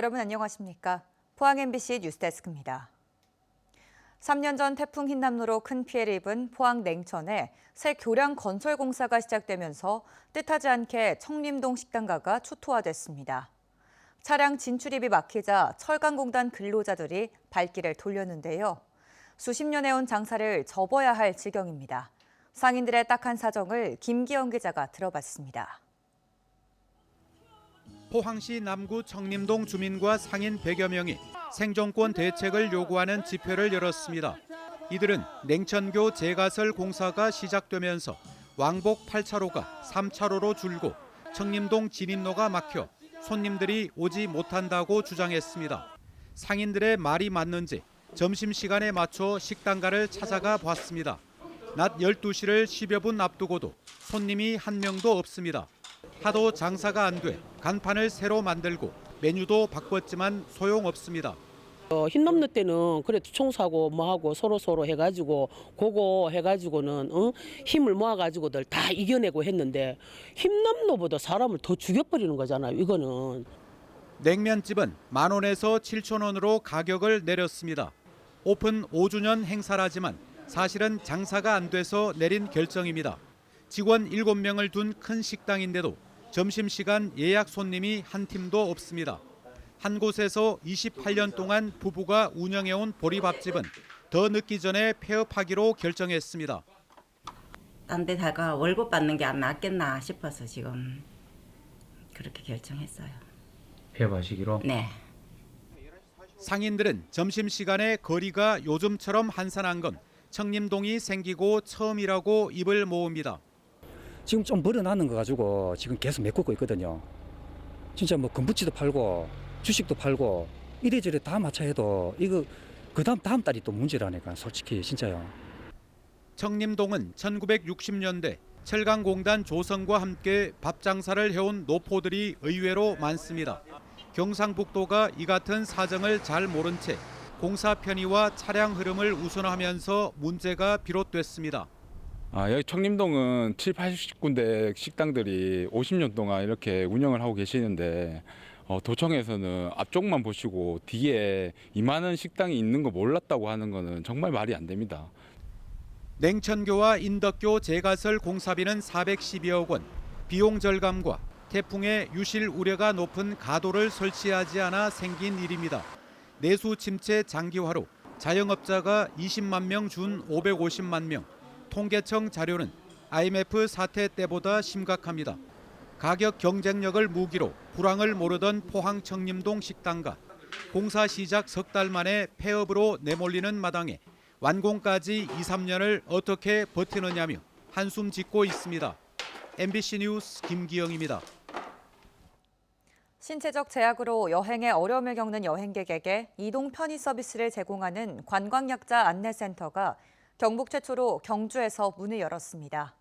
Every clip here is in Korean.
여러분 안녕하십니까? 포항 MBC 뉴스데스크입니다. 3년 전 태풍 흰남노로 큰 피해를 입은 포항 냉천에 새 교량 건설 공사가 시작되면서 뜻하지 않게 청림동 식당가가 초토화됐습니다. 차량 진출입이 막히자 철강공단 근로자들이 발길을 돌렸는데요. 수십 년 해온 장사를 접어야 할 지경입니다. 상인들의 딱한 사정을 김기영 기자가 들어봤습니다. 포항시 남구 청림동 주민과 상인 100여 명이 생존권 대책을 요구하는 집회를 열었습니다. 이들은 냉천교 재가설 공사가 시작되면서 왕복 8차로가 3차로로 줄고 청림동 진입로가 막혀 손님들이 오지 못한다고 주장했습니다. 상인들의 말이 맞는지 점심시간에 맞춰 식당가를 찾아가 봤습니다. 낮 12시를 10여 분 앞두고도 손님이 한 명도 없습니다. 하도 장사가 안 돼 간판을 새로 만들고 메뉴도 바꿨지만 소용없습니다. 흰남노 때는 그래도 청소하고 뭐하고 서로 해가지고 그거 해가지고는 힘을 모아가지고들 다 이겨내고 했는데 흰남노보다 사람을 더 죽여버리는 거잖아요. 이거는. 냉면집은 10,000원에서 7,000원으로 가격을 내렸습니다. 오픈 5주년 행사라지만 사실은 장사가 안 돼서 내린 결정입니다. 직원 7명을 둔 큰 식당인데도 점심시간 예약 손님이 한 팀도 없습니다. 한 곳에서 28년 동안 부부가 운영해온 보리밥집은 더 늦기 전에 폐업하기로 결정했습니다. 딴 데다가 월급 받는 게 안 낫겠나 싶어서 지금 그렇게 결정했어요. 폐업하시기로? 네. 상인들은 점심시간에 거리가 요즘처럼 한산한 건 청림동이 생기고 처음이라고 입을 모읍니다. 지금 좀 벌어나는 거 가지고 지금 계속 메꾸고 있거든요. 진짜 뭐 건부치도 팔고 주식도 팔고 이래저래 다 마차해도 이거 다음 달이 또 문제라니까 솔직히 진짜요. 청림동은 1960년대 철강공단 조성과 함께 밥 장사를 해온 노포들이 의외로 많습니다. 경상북도가 이 같은 사정을 잘 모른 채 공사 편의와 차량 흐름을 우선하면서 문제가 비롯됐습니다. 여기 청림동은 7, 80군데 식당들이 50년 동안 이렇게 운영을 하고 계시는데 도청에서는 앞쪽만 보시고 뒤에 이만한 식당이 있는 거 몰랐다고 하는 거는 정말 말이 안 됩니다. 냉천교와 인덕교 재가설 공사비는 412억 원, 비용 절감과 태풍의 유실 우려가 높은 가도를 설치하지 않아 생긴 일입니다. 내수 침체 장기화로 자영업자가 20만 명 준 550만 명, 통계청 자료는 IMF 사태 때보다 심각합니다. 가격 경쟁력을 무기로 불황을 모르던 포항 청림동 식당가, 공사 시작 석 달 만에 폐업으로 내몰리는 마당에 완공까지 2, 3년을 어떻게 버티느냐며 한숨 짓고 있습니다. MBC 뉴스 김기영입니다. 신체적 제약으로 여행에 어려움을 겪는 여행객에게 이동 편의 서비스를 제공하는 관광약자 안내센터가 경북 최초로 경주에서 문을 열었습니다.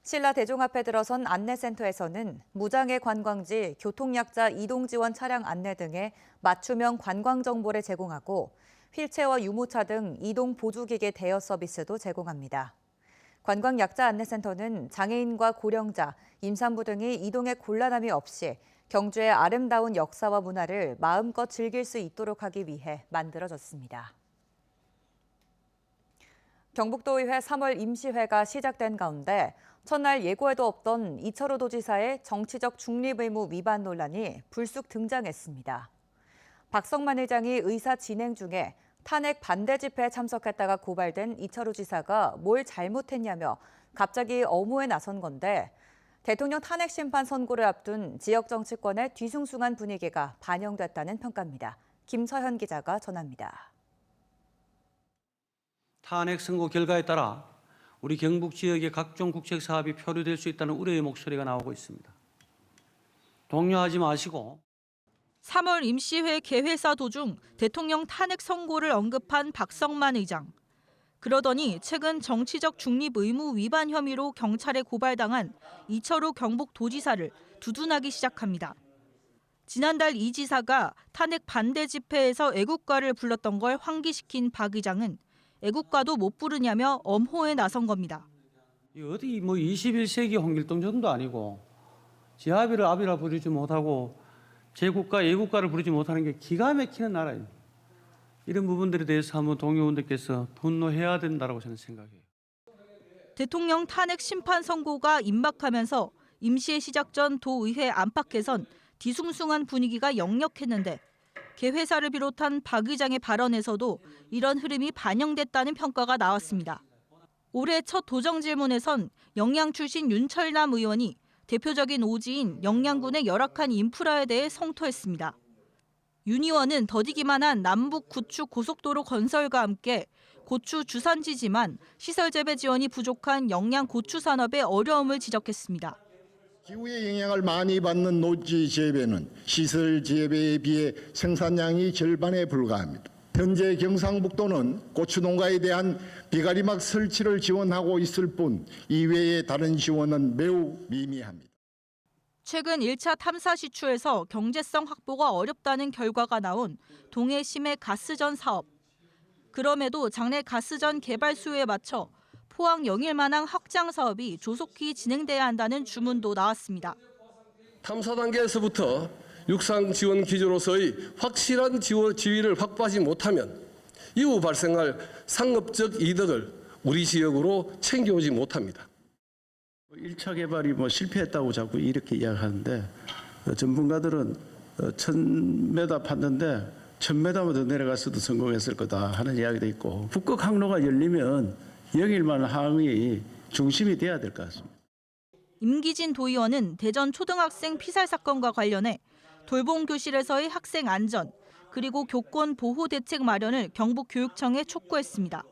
신라 대종 앞에 들어선 안내센터에서는 무장애 관광지, 교통약자 이동지원 차량 안내 등의 맞춤형 관광 정보를 제공하고 휠체어 유모차 등 이동 보조기계 대여 서비스도 제공합니다. 관광약자 안내센터는 장애인과 고령자, 임산부 등이 이동에 곤란함이 없이 경주의 아름다운 역사와 문화를 마음껏 즐길 수 있도록 하기 위해 만들어졌습니다. 경북도의회 3월 임시회가 시작된 가운데 첫날 예고에도 없던 이철호 도지사의 정치적 중립 의무 위반 논란이 불쑥 등장했습니다. 박성만 의장이 의사 진행 중에 탄핵 반대 집회에 참석했다가 고발된 이철호 지사가 뭘 잘못했냐며 갑자기 엄호에 나선 건데 대통령 탄핵 심판 선고를 앞둔 지역 정치권의 뒤숭숭한 분위기가 반영됐다는 평가입니다. 김서현 기자가 전합니다. 탄핵 선고 결과에 따라 우리 경북 지역의 각종 국책 사업이 표류될 수 있다는 우려의 목소리가 나오고 있습니다. 동요하지 마시고 3월 임시회 개회사 도중 대통령 탄핵 선고를 언급한 박성만 의장. 그러더니 최근 정치적 중립 의무 위반 혐의로 경찰에 고발당한 이철호 경북도지사를 두둔하기 시작합니다. 지난달 이 지사가 탄핵 반대 집회에서 애국가를 불렀던 걸 환기시킨 박 의장은 애국가도 못 부르냐며 엄호에 나선 겁니다. 어디 21세기 홍길동 정도 아니고 지아비를 아비라 부르지 못하고 제국가, 예국가를 부르지 못하는 게 기가 막히는 나라예요. 이런 부분들에 대해서 한번 동의원들께서 분노해야 된다고 저는 생각해요. 대통령 탄핵 심판 선고가 임박하면서 임시회 시작 전 도의회 안팎에선 뒤숭숭한 분위기가 역력했는데 개회사를 비롯한 박 의장의 발언에서도 이런 흐름이 반영됐다는 평가가 나왔습니다. 올해 첫 도정 질문에선 영양 출신 윤철남 의원이 대표적인 오지인 영양군의 열악한 인프라에 대해 성토했습니다. 윤 의원은 더디기만 한 남북 구축 고속도로 건설과 함께 고추 주산지지만 시설 재배 지원이 부족한 영양 고추 산업의 어려움을 지적했습니다. 기후의 영향을 많이 받는 노지 재배는 시설 재배에 비해 생산량이 절반에 불과합니다. 현재 경상북도는 고추 농가에 대한 비가리막 설치를 지원하고 있을 뿐 이외의 다른 지원은 매우 미미합니다. 최근 1차 탐사 시추에서 경제성 확보가 어렵다는 결과가 나온 동해 심해 가스전 사업. 그럼에도 장래 가스전 개발 수요에 맞춰 포항 영일만항 확장 사업이 조속히 진행돼야 한다는 주문도 나왔습니다. 탐사 단계에서부터 육상 지원 기조로서의 확실한 지위를 확보하지 못하면 이후 발생할 상업적 이득을 우리 지역으로 챙겨오지 못합니다. 1차 개발이 실패했다고 자꾸 이렇게 이야기하는데 전문가들은 1000m 팠는데 1000m만 더 내려갔어도 성공했을 거다 하는 이야기도 있고 북극 항로가 열리면 영일만항이 중심이 돼야 될 것 같습니다. 임기진 도의원은 대전 초등학생 피살 사건과 관련해 돌봄 교실에서의 학생 안전 그리고 교권 보호 대책 마련을 경북교육청에 촉구했습니다.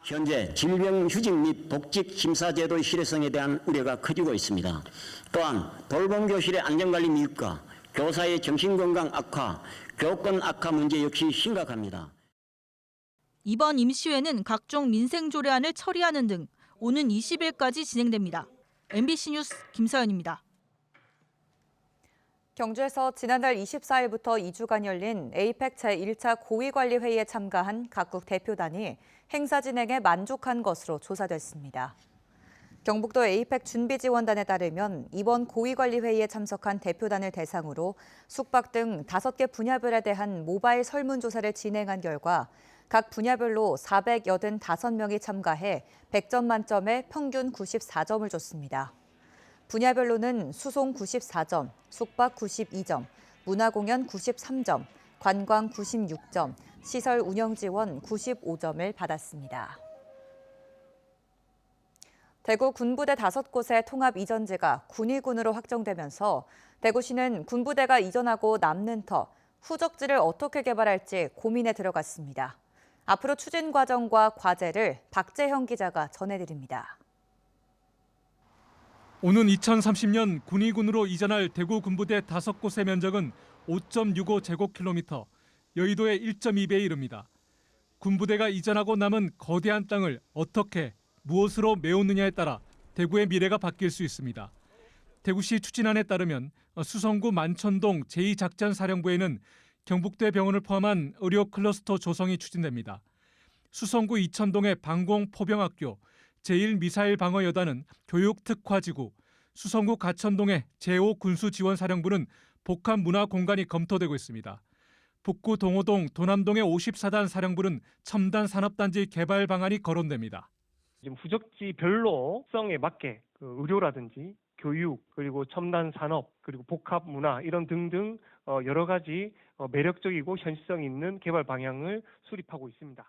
현재 질병 휴직 및 복직 심사 제도의 실효성에 대한 우려가 커지고 있습니다. 또한 돌봄 교실의 안전관리 미흡과 교사의 정신건강 악화, 교권 악화 문제 역시 심각합니다. 이번 임시회는 각종 민생 조례안을 처리하는 등 오는 20일까지 진행됩니다. MBC 뉴스 김서연입니다. 경주에서 지난달 24일부터 2주간 열린 에이펙 제1차 고위관리회의에 참가한 각국 대표단이 행사 진행에 만족한 것으로 조사됐습니다. 경북도 에이펙 준비지원단에 따르면 이번 고위관리회의에 참석한 대표단을 대상으로 숙박 등 5개 분야별에 대한 모바일 설문조사를 진행한 결과 각 분야별로 485명이 참가해 100점 만점에 평균 94점을 줬습니다. 분야별로는 수송 94점, 숙박 92점, 문화공연 93점, 관광 96점, 시설 운영 지원 95점을 받았습니다. 대구 군부대 5곳의 통합 이전지가 군의군으로 확정되면서 대구시는 군부대가 이전하고 남는 터, 후적지를 어떻게 개발할지 고민에 들어갔습니다. 앞으로 추진 과정과 과제를 박재형 기자가 전해드립니다. 오는 2030년 군의군으로 이전할 대구 군부대 5곳의 면적은 5.65제곱킬로미터, 여의도의 1.2배에 이릅니다. 군부대가 이전하고 남은 거대한 땅을 어떻게, 무엇으로 메우느냐에 따라 대구의 미래가 바뀔 수 있습니다. 대구시 추진안에 따르면 수성구 만천동 제2작전사령부에는 경북대 병원을 포함한 의료 클러스터 조성이 추진됩니다. 수성구 이천동의 방공포병학교, 제1미사일방어여단은 교육특화지구, 수성구 가천동의 제5군수지원사령부는 복합문화공간이 검토되고 있습니다. 북구 동호동, 도남동의 54단 사령부는 첨단 산업단지 개발 방안이 거론됩니다. 지금 후적지별로 특성에 맞게 의료라든지 교육, 그리고 첨단 산업, 그리고 복합 문화 이런 등등 여러 가지 매력적이고 현실성 있는 개발 방향을 수립하고 있습니다.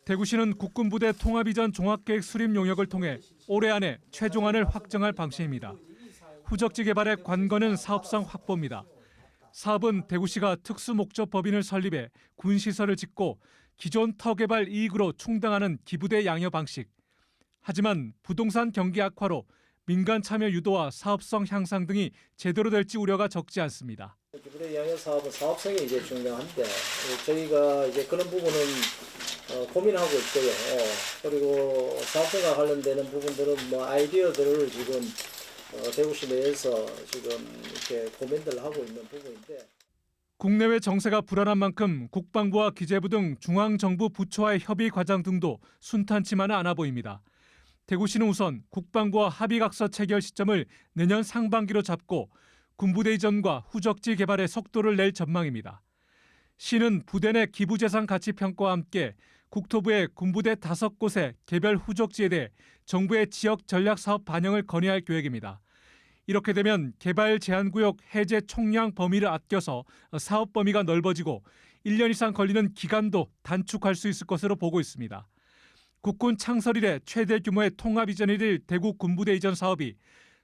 대구시는 국군부대 통합이전 종합계획 수립 용역을 통해 올해 안에 최종안을 확정할 방침입니다. 후적지 개발의 관건은 사업성 확보입니다. 사업은 대구시가 특수목적법인을 설립해 군시설을 짓고 기존 터 개발 이익으로 충당하는 기부대 양여 방식. 하지만 부동산 경기 악화로 민간 참여 유도와 사업성 향상 등이 제대로 될지 우려가 적지 않습니다. 기부대 양여 사업은 사업성이 이제 중요한데 저희가 이제 그런 부분은 고민하고 있고요. 그리고 사업성과 관련되는 부분들은 아이디어들을 지금 대구시 내에서 지금 이렇게 고민들 하고 있는 부분인데. 국내외 정세가 불안한 만큼 국방부와 기재부 등 중앙정부 부처와의 협의 과정 등도 순탄치만은 않아 보입니다. 대구시는 우선 국방부와 합의각서 체결 시점을 내년 상반기로 잡고 군부대 이전과 후적지 개발에 속도를 낼 전망입니다. 시는 부대 내 기부재산 가치평가와 함께 국토부에 군부대 5곳의 개별 후적지에 대해 정부의 지역 전략 사업 반영을 건의할 계획입니다. 이렇게 되면 개발 제한구역 해제 총량 범위를 아껴서 사업 범위가 넓어지고 1년 이상 걸리는 기간도 단축할 수 있을 것으로 보고 있습니다. 국군 창설 이래 최대 규모의 통합 이전일 대구 군부대 이전 사업이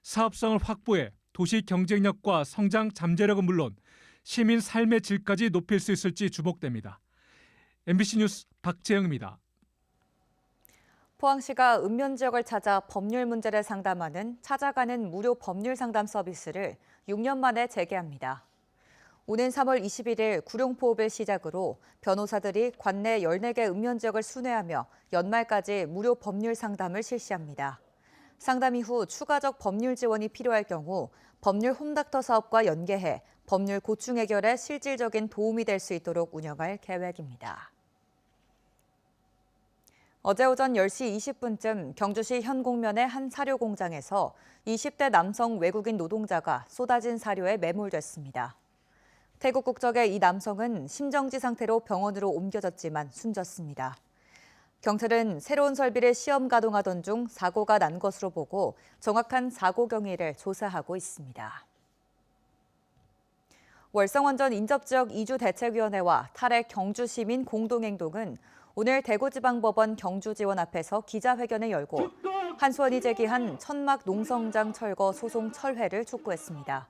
사업성을 확보해 도시 경쟁력과 성장 잠재력은 물론 시민 삶의 질까지 높일 수 있을지 주목됩니다. MBC 뉴스 박재영입니다. 포항시가 읍면 지역을 찾아 법률 문제를 상담하는 찾아가는 무료 법률 상담 서비스를 6년 만에 재개합니다. 오는 3월 21일 구룡포읍을 시작으로 변호사들이 관내 14개 읍면 지역을 순회하며 연말까지 무료 법률 상담을 실시합니다. 상담 이후 추가적 법률 지원이 필요할 경우 법률 홈닥터 사업과 연계해 법률 고충 해결에 실질적인 도움이 될 수 있도록 운영할 계획입니다. 어제 오전 10시 20분쯤 경주시 현곡면의 한 사료 공장에서 20대 남성 외국인 노동자가 쏟아진 사료에 매몰됐습니다. 태국 국적의 이 남성은 심정지 상태로 병원으로 옮겨졌지만 숨졌습니다. 경찰은 새로운 설비를 시험 가동하던 중 사고가 난 것으로 보고 정확한 사고 경위를 조사하고 있습니다. 월성원전 인접지역 이주대책위원회와 탈핵 경주시민 공동행동은 오늘 대구지방법원 경주지원 앞에서 기자회견을 열고 한수원이 제기한 천막 농성장 철거 소송 철회를 촉구했습니다.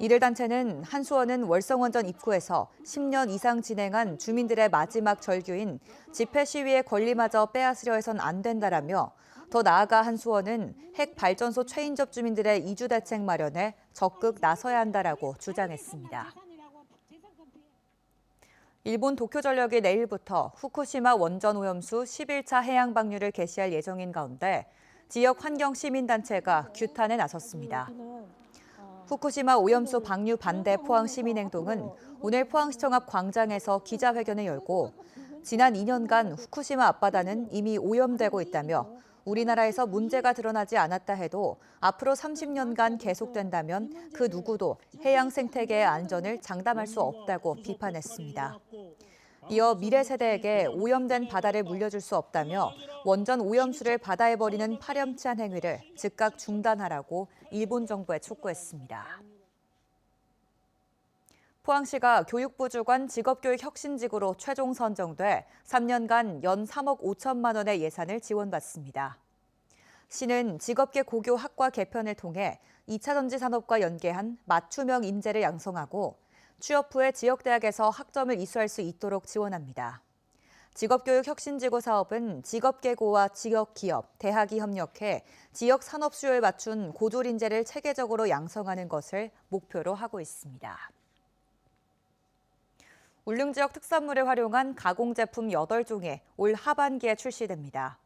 이들 단체는 한수원은 월성원전 입구에서 10년 이상 진행한 주민들의 마지막 절규인 집회 시위의 권리마저 빼앗으려 해선 안 된다라며 더 나아가 한수원은 핵 발전소 최인접 주민들의 이주 대책 마련에 적극 나서야 한다라고 주장했습니다. 일본 도쿄전력이 내일부터 후쿠시마 원전 오염수 11차 해양 방류를 개시할 예정인 가운데 지역 환경 시민단체가 규탄에 나섰습니다. 후쿠시마 오염수 방류 반대 포항시민행동은 오늘 포항시청 앞 광장에서 기자회견을 열고 지난 2년간 후쿠시마 앞바다는 이미 오염되고 있다며 우리나라에서 문제가 드러나지 않았다 해도 앞으로 30년간 계속된다면 그 누구도 해양 생태계의 안전을 장담할 수 없다고 비판했습니다. 이어 미래 세대에게 오염된 바다를 물려줄 수 없다며 원전 오염수를 바다에 버리는 파렴치한 행위를 즉각 중단하라고 일본 정부에 촉구했습니다. 포항시가 교육부 주관 직업교육 혁신직으로 최종 선정돼 3년간 연 3억 5천만 원의 예산을 지원받습니다. 시는 직업계 고교 학과 개편을 통해 2차 전지 산업과 연계한 맞춤형 인재를 양성하고 취업 후에 지역대학에서 학점을 이수할 수 있도록 지원합니다. 직업교육 혁신지구 사업은 직업계고와 지역기업, 대학이 협력해 지역 산업 수요에 맞춘 고졸 인재를 체계적으로 양성하는 것을 목표로 하고 있습니다. 울릉 지역 특산물을 활용한 가공 제품 8종이 올 하반기에 출시됩니다.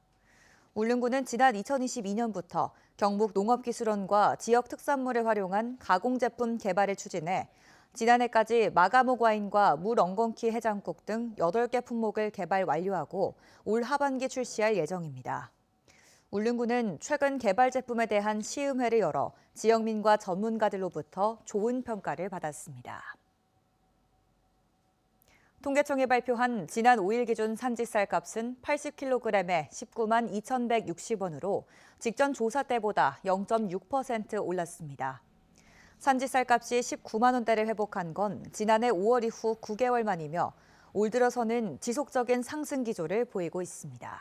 울릉군은 지난 2022년부터 경북 농업기술원과 지역 특산물을 활용한 가공 제품 개발을 추진해 지난해까지 마가목 와인과 물 엉겅퀴 해장국 등 8개 품목을 개발 완료하고 올 하반기 출시할 예정입니다. 울릉군은 최근 개발 제품에 대한 시음회를 열어 지역민과 전문가들로부터 좋은 평가를 받았습니다. 통계청이 발표한 지난 5일 기준 산지쌀 값은 80kg에 19만 2,160원으로 직전 조사 때보다 0.6% 올랐습니다. 산지쌀 값이 19만 원대를 회복한 건 지난해 5월 이후 9개월 만이며 올 들어서는 지속적인 상승 기조를 보이고 있습니다.